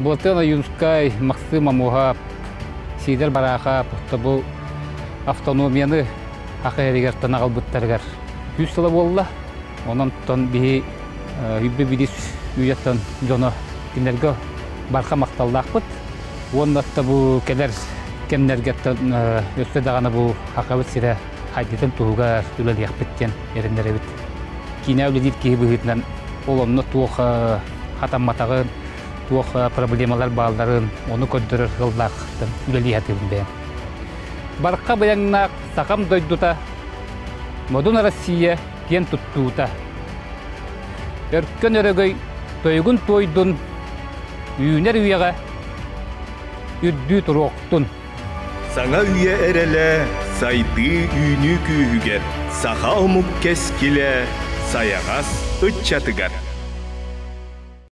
Болтена Юнскай, Максима Мугап, Сидер Барахап, табу автономияны хакыйригер танагал буттаргар. Күстала болла. Онан тон би үббе бидис үяттан жона кинерге барха макталдакпыт. Онда табу келер кемнергеттен өстө дагана бу хакабыт сире хайдытын тугар үлел якпыттен эрендеребит. Кинәүле дип ки быгытнан олонно туох хатамматагын туох проблемалар балдарын оны көндөрөр гылдактын үлел ятыбын. Барка баяңнак сакам дойдута Модуна Россия кен туттуута. Өркөн өрөгөй тойгун тойдун үйнер үйеге үддүү туруктун. Саңа үйе эреле сайты үйнү күйүгер. Саха омук кескиле саягас ыччатыгар.